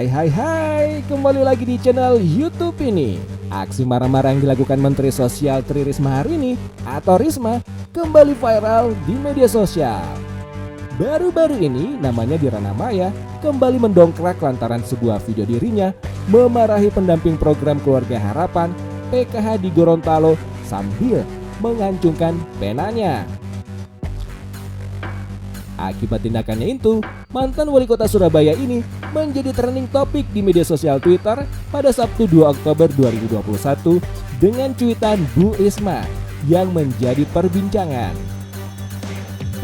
Hai, kembali lagi di channel YouTube ini. Aksi marah-marah yang dilakukan Menteri Sosial Tri Risma hari ini atau Risma kembali viral di media sosial. Baru-baru ini namanya di ranah maya kembali mendongkrak lantaran sebuah video dirinya memarahi pendamping program Keluarga Harapan PKH di Gorontalo sambil mengancungkan penanya. Akibat tindakannya itu, mantan wali kota Surabaya ini menjadi trending topik di media sosial Twitter pada Sabtu 2 Oktober 2021 dengan cuitan Bu Risma yang menjadi perbincangan.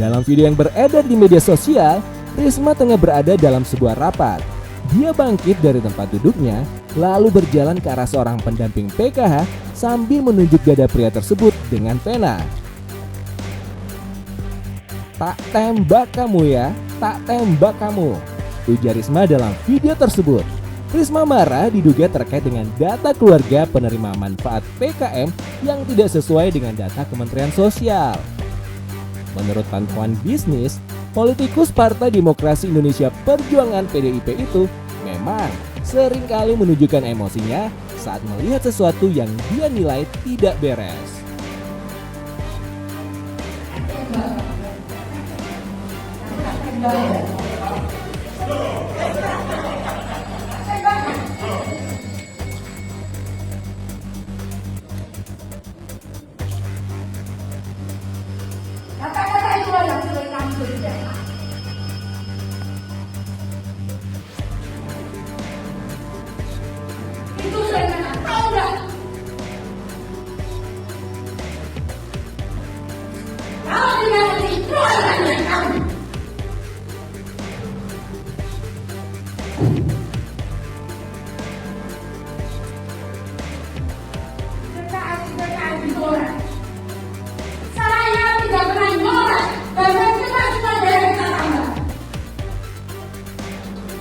Dalam video yang beredar di media sosial, Risma tengah berada dalam sebuah rapat. Dia bangkit dari tempat duduknya, lalu berjalan ke arah seorang pendamping PKH sambil menunjuk dada pria tersebut dengan pena. "Tak tembak kamu ya, tak tembak kamu," ujar Risma dalam video tersebut. Risma marah diduga terkait dengan data keluarga penerima manfaat PKM yang tidak sesuai dengan data Kementerian Sosial. Menurut pantauan bisnis, politikus Partai Demokrasi Indonesia Perjuangan PDIP itu memang seringkali menunjukkan emosinya saat melihat sesuatu yang dia nilai tidak beres. Kata-kata itulah yang sering kami berikan. Itu sering kata, tahu nggak? Kalau tidak nanti itu adalah yang kami. Dekat ditolak. Saya tidak pernah menolak dan kita cuma bayar kita tambah.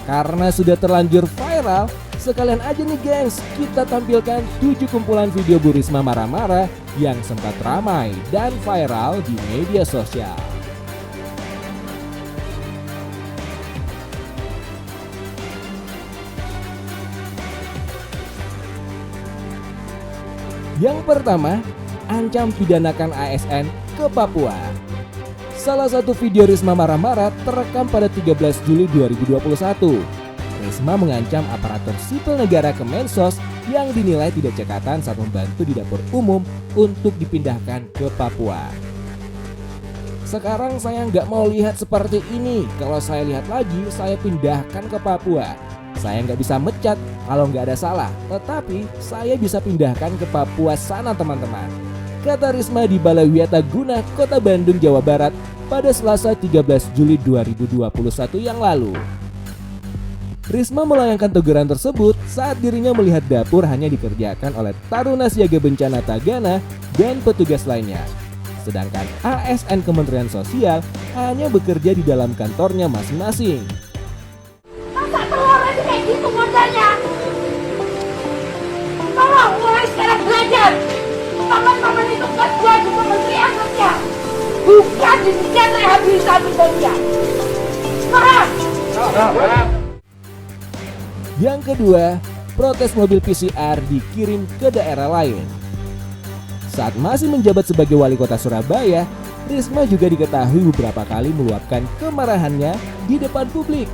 Karena sudah terlanjur viral, sekalian aja nih gengs, kita tampilkan 7 kumpulan video Bu Risma marah-marah yang sempat ramai dan viral di media sosial. Yang pertama, ancam pidanakan ASN ke Papua. Salah satu video Risma marah-marah terekam pada 13 Juli 2021. Risma mengancam aparatur sipil negara Kemensos yang dinilai tidak cekatan saat membantu di dapur umum untuk dipindahkan ke Papua. "Sekarang saya nggak mau lihat seperti ini. Kalau saya lihat lagi, saya pindahkan ke Papua. Saya nggak bisa mecat kalau nggak ada salah, tetapi saya bisa pindahkan ke Papua sana teman-teman," kata Risma di Balai Wiataguna, Kota Bandung, Jawa Barat pada Selasa 13 Juli 2021 yang lalu. Risma melayangkan teguran tersebut saat dirinya melihat dapur hanya dikerjakan oleh Taruna Siaga Bencana Tagana dan petugas lainnya. Sedangkan ASN Kementerian Sosial hanya bekerja di dalam kantornya masing-masing. Masa telur aja kayak gitu modelnya? Tolong mulai sekarang belajar. Teman-teman itu kerja di Kementerian Sosial, bukan di Dinas Rehabilitasi Sosial. Sekarang. Yang kedua, protes mobil PCR dikirim ke daerah lain. Saat masih menjabat sebagai wali kota Surabaya, Risma juga diketahui beberapa kali meluapkan kemarahannya di depan publik.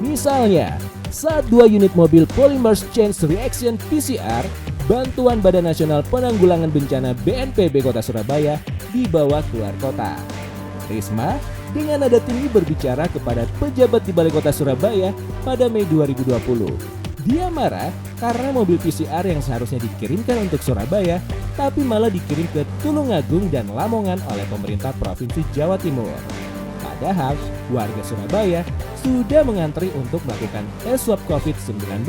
Misalnya, saat 2 unit mobil Polymer Chain Reaction PCR bantuan Badan Nasional Penanggulangan Bencana BNPB Kota Surabaya dibawa keluar kota. Risma dengan nada tinggi berbicara kepada pejabat di Balai Kota Surabaya pada Mei 2020. Dia marah karena mobil PCR yang seharusnya dikirimkan untuk Surabaya tapi malah dikirim ke Tulungagung dan Lamongan oleh pemerintah Provinsi Jawa Timur. Padahal warga Surabaya sudah mengantri untuk melakukan tes swab COVID-19.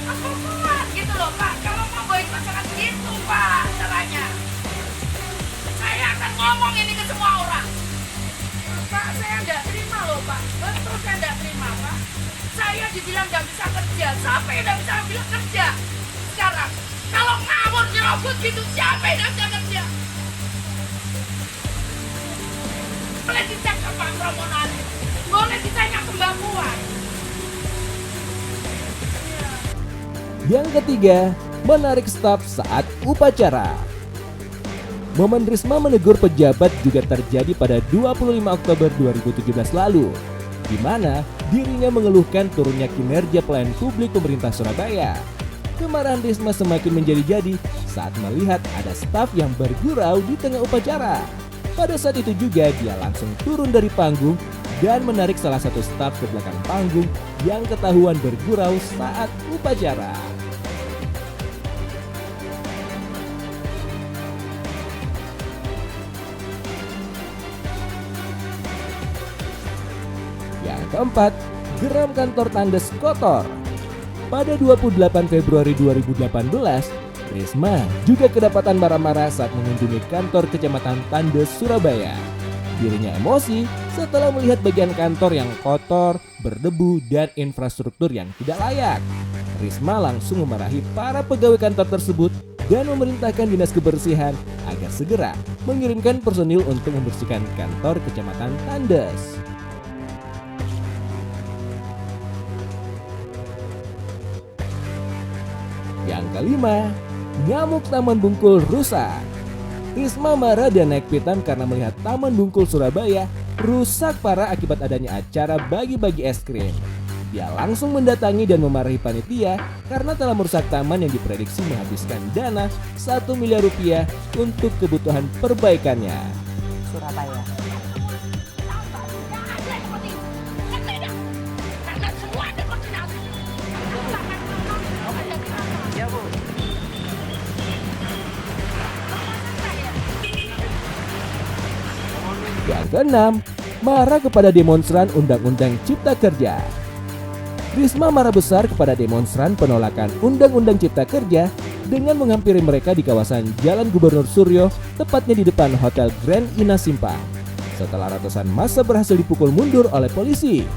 Aku kuat gitu loh Pak, kalau mau baik masyarakat gitu Pak caranya. Saya akan ngomong ini ke semua orang. Pak, saya nggak terima loh Pak, betul saya nggak terima Pak. Saya dibilang nggak bisa kerja, siapa yang nggak bisa bilang kerja? Sekarang, kalau ngawur nyerobot gitu, siapa yang nggak bisa kerja? Boleh dicek ke Pak Pramono, boleh ditanya kembali. kuat. Yang ketiga, menarik staf saat upacara. Momen Risma menegur pejabat juga terjadi pada 25 Oktober 2017 lalu, di mana dirinya mengeluhkan turunnya kinerja pelayan publik pemerintah Surabaya. Kemarahan Risma semakin menjadi-jadi saat melihat ada staf yang bergurau di tengah upacara. Pada saat itu juga dia langsung turun dari panggung dan menarik salah satu staf ke belakang panggung yang ketahuan bergurau saat upacara. Yang keempat, geram kantor Tandes kotor. Pada 28 Februari 2018, Risma juga kedapatan marah-marah saat mengunjungi kantor Kecamatan Tandes, Surabaya. Dirinya emosi setelah melihat bagian kantor yang kotor, berdebu, dan infrastruktur yang tidak layak. Risma langsung memarahi para pegawai kantor tersebut dan memerintahkan Dinas Kebersihan agar segera mengirimkan personil untuk membersihkan kantor Kecamatan Tandes. Yang kelima, ngamuk Taman Bungkul rusak. Risma marah dan naik pitam karena melihat Taman Bungkul Surabaya rusak parah akibat adanya acara bagi-bagi es krim. Dia langsung mendatangi dan memarahi panitia karena telah merusak taman yang diprediksi menghabiskan dana 1 miliar rupiah untuk kebutuhan perbaikannya. Surabaya. Karena semua ada koordinasi. Ya, Bu. Yang keenam, marah kepada demonstran Undang-Undang Cipta Kerja. Risma marah besar kepada demonstran penolakan Undang-Undang Cipta Kerja dengan menghampiri mereka di kawasan Jalan Gubernur Suryo, tepatnya di depan Hotel Grand Ina Simpang. Setelah ratusan massa berhasil dipukul mundur oleh polisi,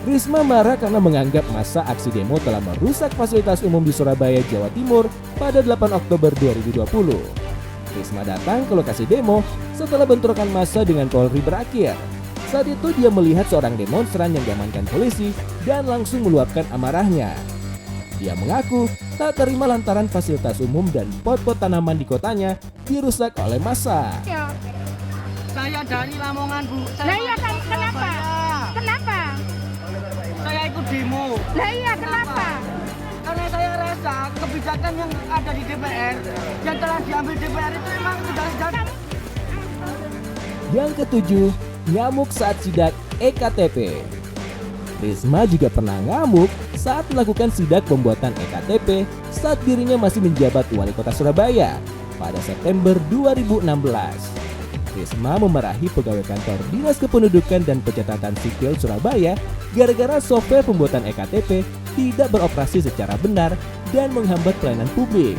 Risma marah karena menganggap massa aksi demo telah merusak fasilitas umum di Surabaya, Jawa Timur pada 8 Oktober 2020. Risma datang ke lokasi demo setelah bentrokan massa dengan Polri berakhir. Saat itu dia melihat seorang demonstran yang diamankan polisi dan langsung meluapkan amarahnya. Dia mengaku tak terima lantaran fasilitas umum dan pot-pot tanaman di kotanya dirusak oleh massa. Ya. Saya dari Lamongan, Bu. Lah iya kan kenapa? Kenapa? Saya ikut demo. Lah iya kenapa? Karena saya rasa kebijakan yang ada di DPR yang telah diambil DPR itu memang sudah sejak. Yang ketujuh, ngamuk saat sidak EKTP. Risma juga pernah ngamuk saat melakukan sidak pembuatan EKTP saat dirinya masih menjabat wali kota Surabaya pada September 2016. Risma memarahi pegawai kantor Dinas Kependudukan dan Pencatatan Sipil Surabaya gara-gara software pembuatan EKTP tidak beroperasi secara benar dan menghambat pelayanan publik.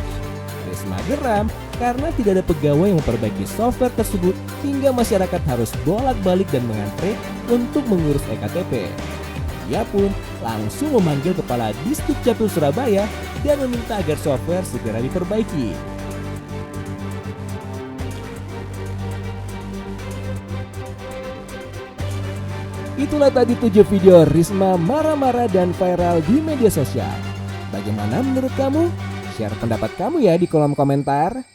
Risma geram karena tidak ada pegawai yang memperbaiki software tersebut hingga masyarakat harus bolak-balik dan mengantre untuk mengurus EKTP. Ia pun langsung memanggil Kepala Disduk Capil Surabaya dan meminta agar software segera diperbaiki. Itulah tadi 7 video Risma marah-marah dan viral di media sosial. Bagaimana menurut kamu? Share pendapat kamu ya di kolom komentar.